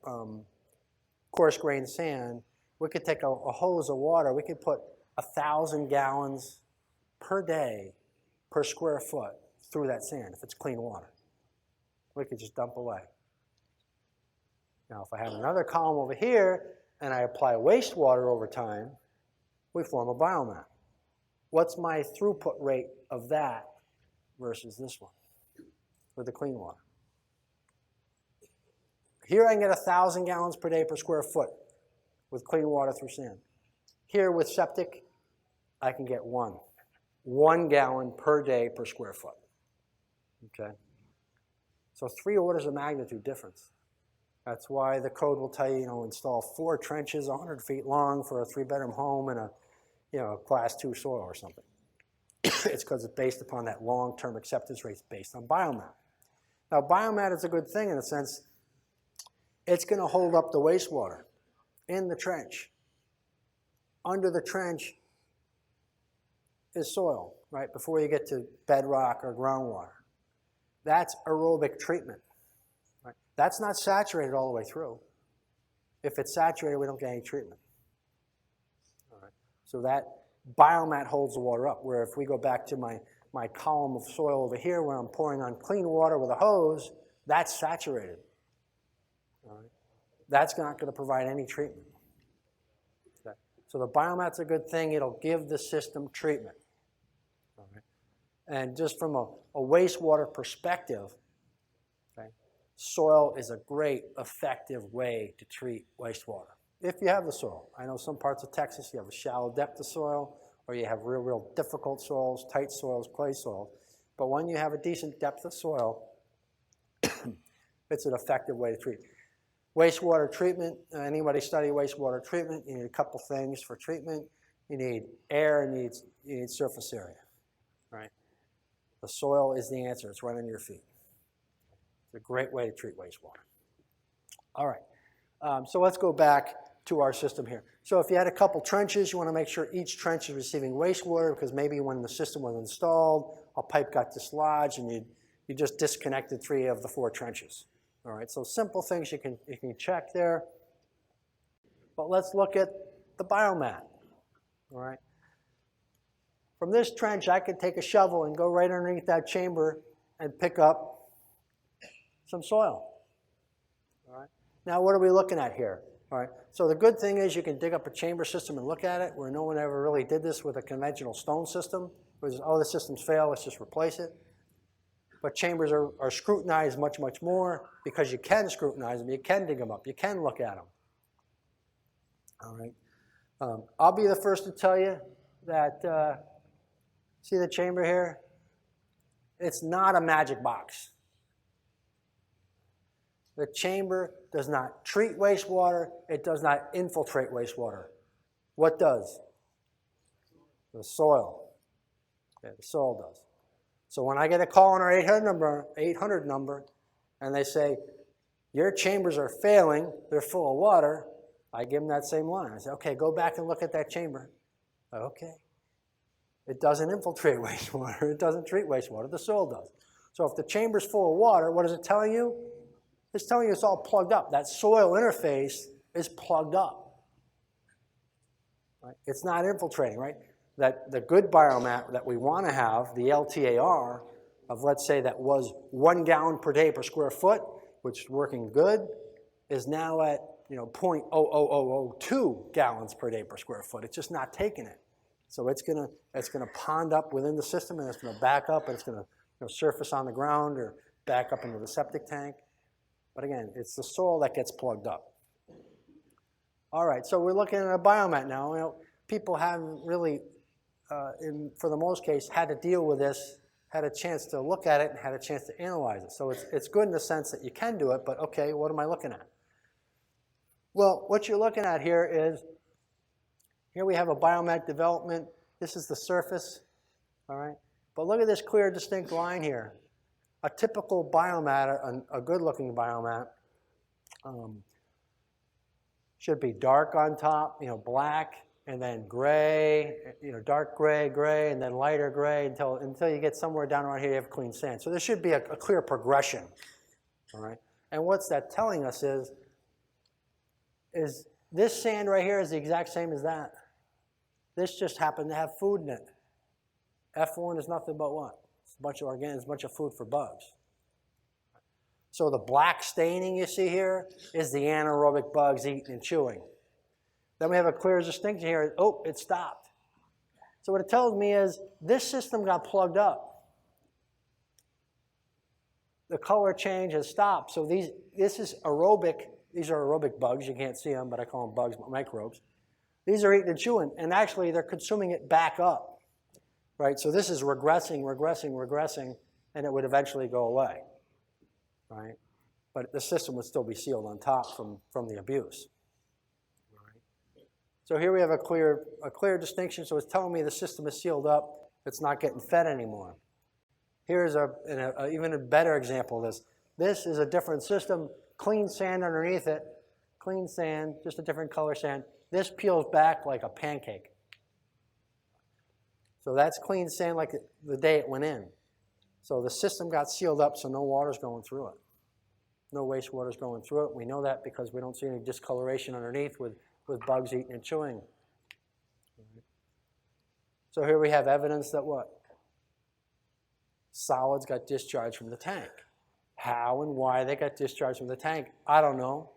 coarse-grained sand, we could take a hose of water. We could put 1,000 gallons per day per square foot through that sand if it's clean water. We could just dump away. Now, if I have another column over here and I apply wastewater over time, we form a biomat. What's my throughput rate of that versus this one with the clean water? Here I can get 1,000 gallons per day per square foot with clean water through sand. Here with septic, I can get 1 gallon per day per square foot. Okay? So 3 orders of magnitude difference. That's why the code will tell you, install 4 trenches 100 feet long for a 3-bedroom home and a class 2 soil or something. It's because it's based upon that long-term acceptance rates based on biomat. Now, biomat is a good thing in the sense it's going to hold up the wastewater in the trench. Under the trench is soil, right, before you get to bedrock or groundwater. That's aerobic treatment. Right? That's not saturated all the way through. If it's saturated, we don't get any treatment. All right. So that biomat holds the water up, where if we go back to my my column of soil over here where I'm pouring on clean water with a hose, that's saturated. All right? That's not going to provide any treatment. Okay? So the biomat's a good thing. It'll give the system treatment. All right? And just from a wastewater perspective, okay, soil is a great, effective way to treat wastewater. If you have the soil. I know some parts of Texas, you have a shallow depth of soil, or you have real difficult soils, tight soils, clay soils. But when you have a decent depth of soil, it's an effective way to treat. Wastewater treatment, anybody study wastewater treatment, you need a couple things for treatment. You need air and you need surface area, right? The soil is the answer. It's right under your feet. It's a great way to treat wastewater. All right, so let's go back to our system here. So if you had a couple trenches, you want to make sure each trench is receiving wastewater because maybe when the system was installed, a pipe got dislodged and you just disconnected 3 of the 4 trenches. All right, so simple things you can check there. But let's look at the biomat. All right. From this trench, I could take a shovel and go right underneath that chamber and pick up some soil. All right. Now, what are we looking at here? All right. So the good thing is you can dig up a chamber system and look at it, where no one ever really did this with a conventional stone system. It was, oh, the system's failed, let's just replace it. But chambers are scrutinized much, much more because you can scrutinize them, you can dig them up, you can look at them. All right. I'll be the first to tell you that, see the chamber here? It's not a magic box. The chamber does not treat wastewater. It does not infiltrate wastewater. What does? The soil. Okay, the soil does. So when I get a call on our 800 number, and they say, your chambers are failing, they're full of water, I give them that same line. I say, okay, go back and look at that chamber. Okay. It doesn't infiltrate wastewater. It doesn't treat wastewater. The soil does. So if the chamber's full of water, what is it telling you? It's telling you it's all plugged up. That soil interface is plugged up. Right? It's not infiltrating, right? That the good biomat that we want to have, the LTAR, of let's say that was 1 gallon per day per square foot, which is working good, is now at 0.00002 gallons per day per square foot. It's just not taking it. So it's gonna pond up within the system, and it's gonna back up, and it's gonna surface on the ground or back up into the septic tank. But again, it's the soil that gets plugged up. All right, so we're looking at a biomat now. People haven't really, for the most case, had to deal with this, had a chance to look at it, and had a chance to analyze it. So it's good in the sense that you can do it, but okay, what am I looking at? Well, what you're looking at here is, here we have a biomat development. This is the surface, all right? But look at this clear, distinct line here. A typical biomat, a good-looking biomat, should be dark on top, black, and then gray, dark gray, gray, and then lighter gray until you get somewhere down around here you have clean sand. So there should be a clear progression, all right? And what's that telling us is this sand right here is the exact same as that. This just happened to have food in it. F1 is nothing but what? It's a bunch of organics, it's a bunch of food for bugs. So the black staining you see here is the anaerobic bugs eating and chewing. Then we have a clear distinction here. Oh, it stopped. So what it tells me is this system got plugged up. The color change has stopped. So this is aerobic. These are aerobic bugs. You can't see them, but I call them bugs, microbes. These are eating and chewing, and actually they're consuming it back up, right? So this is regressing, regressing, regressing, and it would eventually go away, right? But the system would still be sealed on top from the abuse. Right? So here we have a clear distinction. So it's telling me the system is sealed up. It's not getting fed anymore. Here's even a better example of this. This is a different system, clean sand underneath it, clean sand, just a different color sand. This peels back like a pancake. So that's clean sand like the day it went in. So the system got sealed up so no water's going through it. No wastewater's going through it. We know that because we don't see any discoloration underneath with bugs eating and chewing. So here we have evidence that what? solids got discharged from the tank. How and why they got discharged from the tank, I don't know.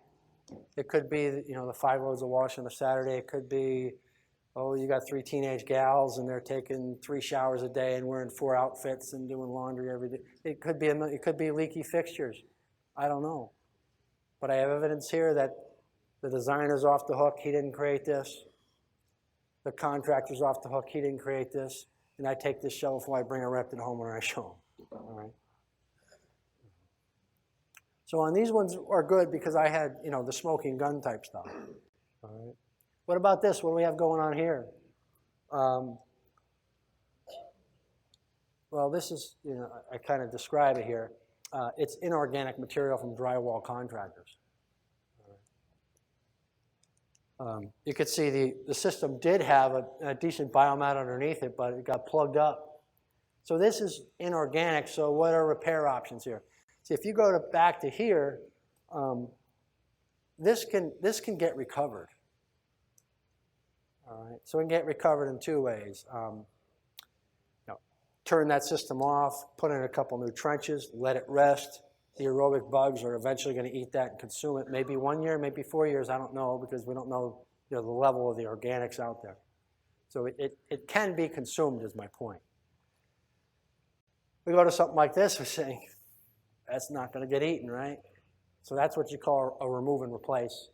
It could be, the 5 loads of wash on a Saturday. It could be, oh, you got 3 teenage gals and they're taking 3 showers a day and wearing 4 outfits and doing laundry every day. It could be leaky fixtures. I don't know. But I have evidence here that the designer's off the hook. He didn't create this. The contractor's off the hook. He didn't create this. And I take this shovel before I bring a rep to the homeowner, I show him. All right. So on these ones are good because I had, the smoking gun type stuff. All right. What about this? What do we have going on here? Well, this is, I kind of describe it here. It's inorganic material from drywall contractors. You could see the system did have a decent biomat underneath it, but it got plugged up. So this is inorganic, so what are repair options here? See, if you go back to here, this can get recovered. All right, so it can get recovered in 2 ways. Turn that system off, put in a couple new trenches, let it rest. The aerobic bugs are eventually going to eat that and consume it. Maybe 1 year, maybe 4 years, I don't know, because we don't know, the level of the organics out there. So it can be consumed is my point. We go to something like this, we're saying, that's not going to get eaten, right? So that's what you call a remove and replace.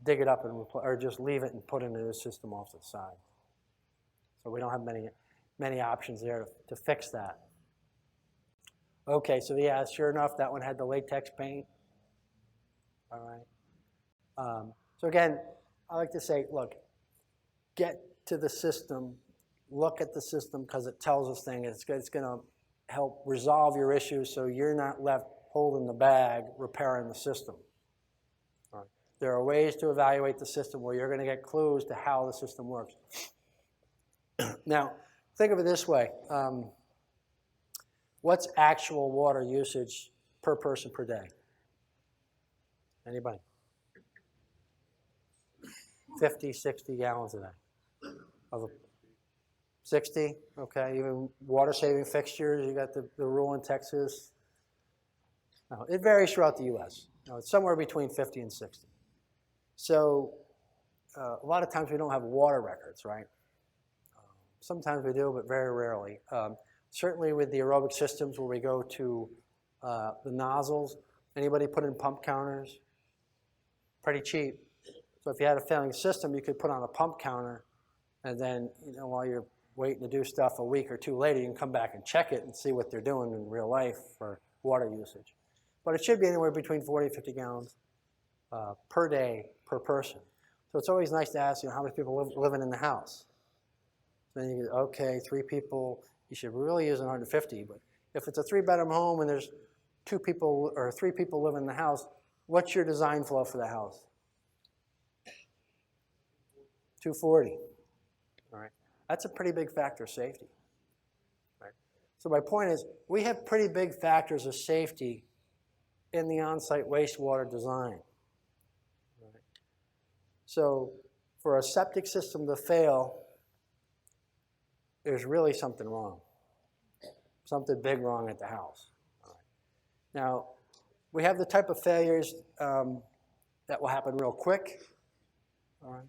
Dig it up and or just leave it and put it into the system off to the side. So we don't have many options there to fix that. Okay, so yeah, sure enough, that one had the latex paint. All right. So again, I like to say, look, get to the system, look at the system because it tells us things. It's going to help resolve your issues so you're not left holding the bag, repairing the system. All right. There are ways to evaluate the system where you're going to get clues to how the system works. Now, think of it this way. What's actual water usage per person per day? Anybody? 50, 60 gallons a day. Of a 60, okay. Even water-saving fixtures, you got the rule in Texas. No, it varies throughout the U.S. It's somewhere between 50 and 60. So a lot of times we don't have water records, right? Sometimes we do, but very rarely. Certainly with the aerobic systems where we go to the nozzles, anybody put in pump counters? Pretty cheap. So if you had a failing system, you could put on a pump counter, and then while you're waiting to do stuff a week or 2 later, you can come back and check it and see what they're doing in real life for water usage. But it should be anywhere between 40 and 50 gallons per day per person. So it's always nice to ask, how many people living in the house? Then you go, okay, 3 people, you should really use 150. But if it's a 3-bedroom home and there's 2 people or 3 people living in the house, what's your design flow for the house? 240. All right. That's a pretty big factor of safety. Right. So my point is, we have pretty big factors of safety in the on-site wastewater design. Right. So for a septic system to fail, there's really something wrong. Something big wrong at the house. All right. Now, we have the type of failures that will happen real quick. All right.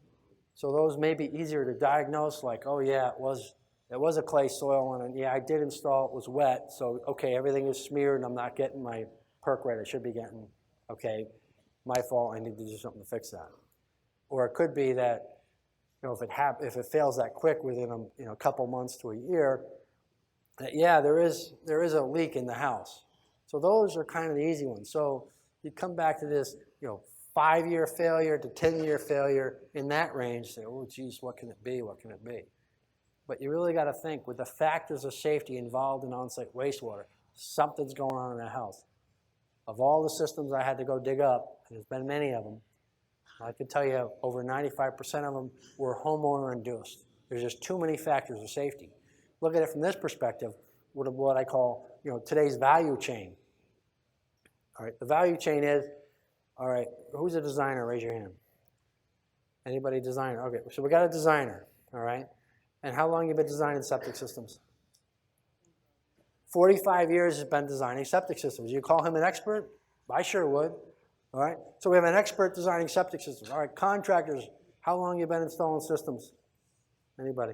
So those may be easier to diagnose, like, oh yeah, it was a clay soil on it. Yeah, I did install it, was wet, so okay, everything is smeared and I'm not getting my perk rate I should be getting. Okay, my fault, I need to do something to fix that. Or it could be that, if it fails that quick within a couple months to a year, that yeah, there is a leak in the house. So those are kind of the easy ones. So you come back to this, 5-year failure to 10-year failure in that range, say, oh, geez, what can it be? What can it be? But you really got to think, with the factors of safety involved in on-site wastewater, something's going on in the house. Of all the systems I had to go dig up, and there's been many of them, I can tell you over 95% of them were homeowner-induced. There's just too many factors of safety. Look at it from this perspective, what I call today's value chain. All right, the value chain is, all right, who's a designer? Raise your hand. Anybody designer? Okay, so we got a designer, all right? And how long have you been designing septic systems? 45 years has been designing septic systems. You call him an expert? I sure would. All right. So we have an expert designing septic systems. All right. Contractors, how long you been installing systems? Anybody?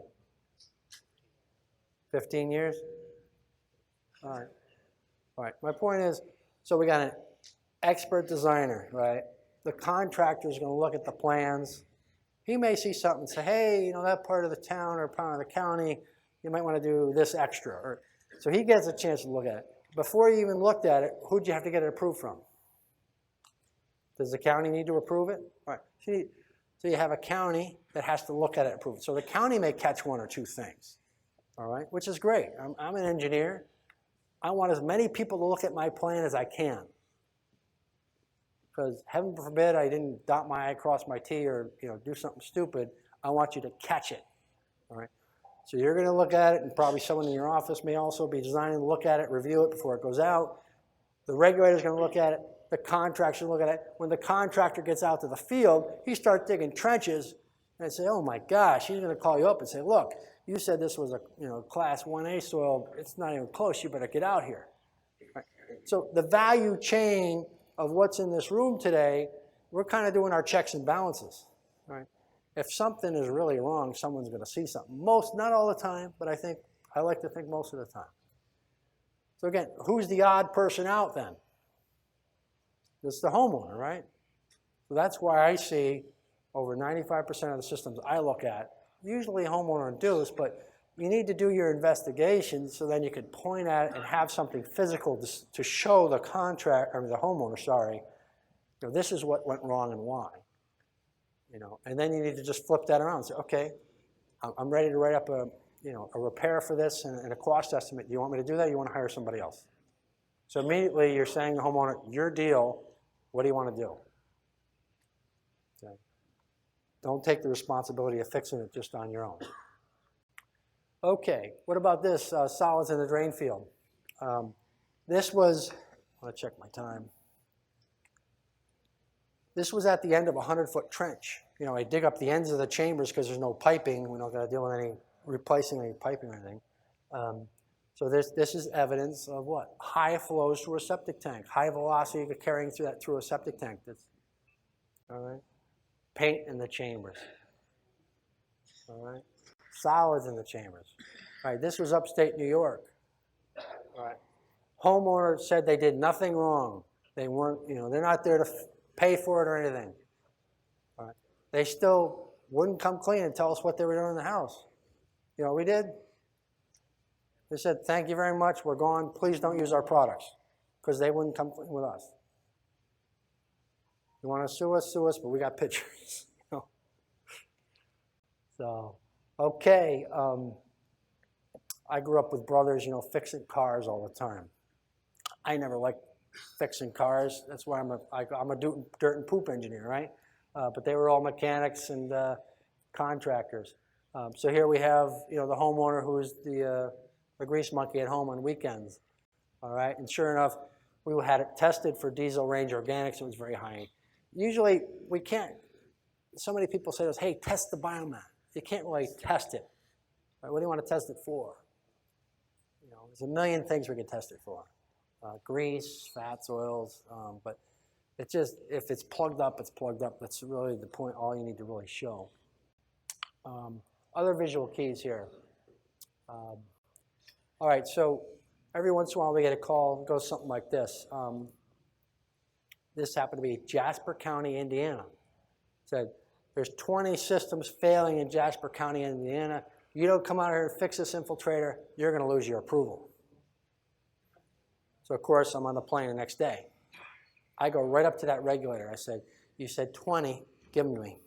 15 years? All right. All right. My point is, so we got an expert designer, right? The contractor is going to look at the plans. He may see something and say, hey, you know, that part of the town or part of the county, you might want to do this extra. Or, so he gets a chance to look at it. Before you even looked at it, who'd you have to get it approved from? Does the county need to approve it? All right. So you have a county that has to look at it and approve it. So the county may catch one or two things, all right, which is great. I'm an engineer. I want as many people to look at my plan as I can. Because heaven forbid I didn't dot my I, cross my T, or do something stupid. I want you to catch it, all right? So you're going to look at it, and probably someone in your office may also be designing to look at it, review it before it goes out. The regulator's going to look at it. The contractor will look at it. When the contractor gets out to the field, he starts digging trenches, and say, oh my gosh, he's going to call you up and say, look, you said this was a class 1A soil. It's not even close. You better get out here. Right? So the value chain of what's in this room today, we're kind of doing our checks and balances. Right? If something is really wrong, someone's going to see something. Not all the time, but I like to think most of the time. So again, who's the odd person out then? It's the homeowner, right? So that's why I see over 95% of the systems I look at, usually homeowner induced, but you need to do your investigation so then you can point at it and have something physical to show the the homeowner, this is what went wrong and why. And then you need to just flip that around and say, okay, I'm ready to write up a repair for this and a cost estimate. Do you want me to do that, or you want to hire somebody else? So immediately you're saying to the homeowner, your deal, what do you want to do? Okay. Don't take the responsibility of fixing it just on your own. Okay, what about this, solids in the drain field? This was, I want to check my time. This was at the end of a 100-foot trench. I dig up the ends of the chambers because there's no piping. We're not going to deal with replacing any piping or anything. So this is evidence of what? High flows through a septic tank. High velocity carrying through a septic tank. That's, all right. Paint in the chambers. All right. Solids in the chambers. All right. This was upstate New York. All right. Homeowner said they did nothing wrong. They weren't, they're not there to pay for it or anything. All right. They still wouldn't come clean and tell us what they were doing in the house. You know what we did? They said, thank you very much, we're gone, please don't use our products, because they wouldn't come clean with us. You want to sue us, but we got pictures. So, okay, I grew up with brothers, fixing cars all the time. I never liked fixing cars. That's why I'm a dirt and poop engineer, right? But they were all mechanics and contractors. So here we have, the homeowner who is the grease monkey at home on weekends. All right, and sure enough, we had it tested for diesel range organics. It was very high. Usually, we can't. So many people say to us, "Hey, test the biomass." You can't really test it. Right? What do you want to test it for? There's a million things we can test it for. Grease, fats, oils, but it's just, if it's plugged up, it's plugged up. That's really the point, all you need to really show. Other visual keys here. All right, so every once in a while we get a call, it goes something like this. This happened to be Jasper County, Indiana. It said, there's 20 systems failing in Jasper County, Indiana. You don't come out here and fix this infiltrator, you're going to lose your approval. So, of course, I'm on the plane the next day. I go right up to that regulator. I said, you said 20, give them to me.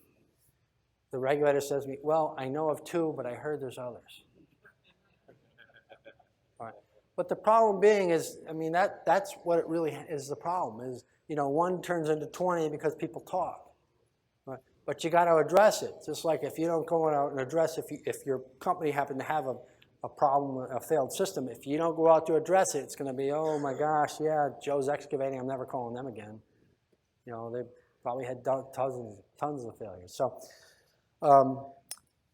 The regulator says to me, well, I know of 2, but I heard there's others. All right. But the problem being is, that's what it really is the problem, is, 1 turns into 20 because people talk. Right? But you got to address it. Just like if you don't go out and address, if your company happened to have a problem, a failed system, if you don't go out to address it, it's going to be, oh my gosh, yeah, Joe's Excavating, I'm never calling them again. They probably had tons of failures. So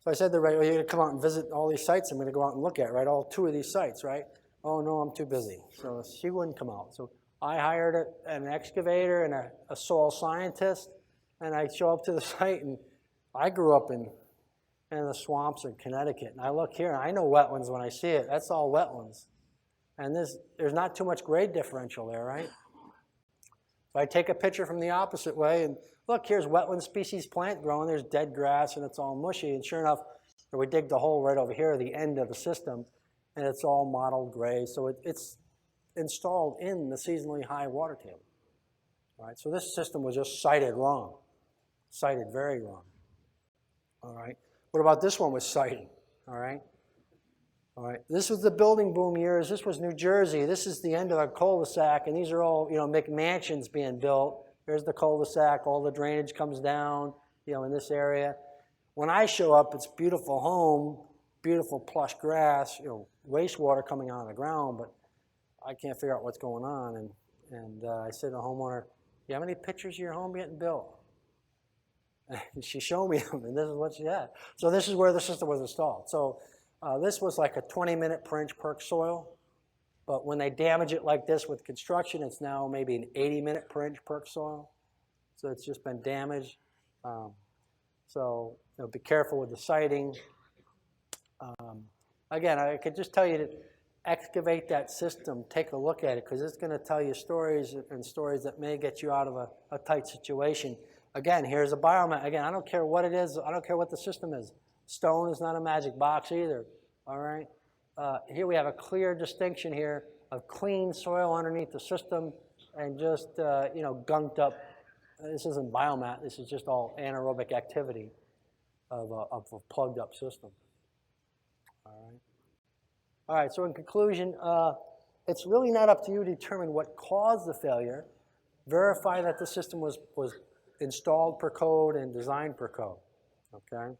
I said to the regulator, you're going to come out and visit all these sites I'm going to go out and look at, right? All 2 of these sites, right? Oh, no, I'm too busy. So she wouldn't come out. So I hired an excavator and a soil scientist, and I show up to the site, and I grew up in the swamps of Connecticut. And I look here, and I know wetlands when I see it. That's all wetlands. And there's not too much grade differential there, right? If I take a picture from the opposite way, and look, here's wetland species plant growing. There's dead grass, and it's all mushy. And sure enough, we dig the hole right over here, the end of the system, and it's all mottled gray. So it's installed in the seasonally high water table. All right, so this system was just sited wrong, sited very wrong. All right, what about this one with siting? All right, this was the building boom years. This was New Jersey. This is the end of a cul-de-sac, and these are all, McMansions being built. There's the cul-de-sac. All the drainage comes down, in this area. When I show up, it's beautiful home, beautiful plush grass, wastewater coming out of the ground, but I can't figure out what's going on. And I said to the homeowner, "You have any pictures of your home getting built?" And she showed me them, and this is what she had. So this is where the system was installed. So this was like a 20-minute per inch perk soil, but when they damage it like this with construction, it's now maybe an 80-minute per inch perk soil. So it's just been damaged. So be careful with the siting. Again, I could just tell you to excavate that system, take a look at it, because it's going to tell you stories and stories that may get you out of a tight situation. Again, here's a biomass. Again, I don't care what it is. I don't care what the system is. Stone is not a magic box either. All right. Here we have a clear distinction here of clean soil underneath the system and just gunked up. This isn't biomass. This is just all anaerobic activity of a plugged up system. All right. All right. So in conclusion, it's really not up to you to determine what caused the failure. Verify that the system was installed per code and designed per code. Okay.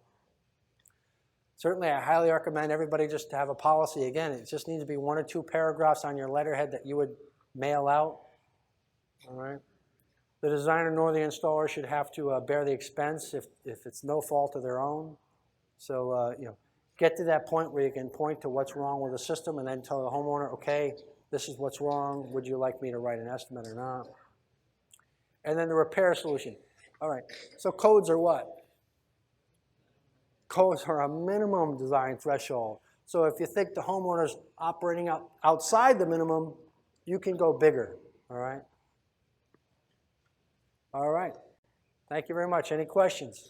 Certainly, I highly recommend everybody just to have a policy. Again, it just needs to be 1 or 2 paragraphs on your letterhead that you would mail out. All right. The designer nor the installer should have to bear the expense if it's no fault of their own. So, get to that point where you can point to what's wrong with the system and then tell the homeowner, okay, this is what's wrong. Would you like me to write an estimate or not? And then the repair solution. All right. So codes are what? Codes are a minimum design threshold. So if you think the homeowner's operating outside the minimum, you can go bigger. All right? All right. Thank you very much. Any questions?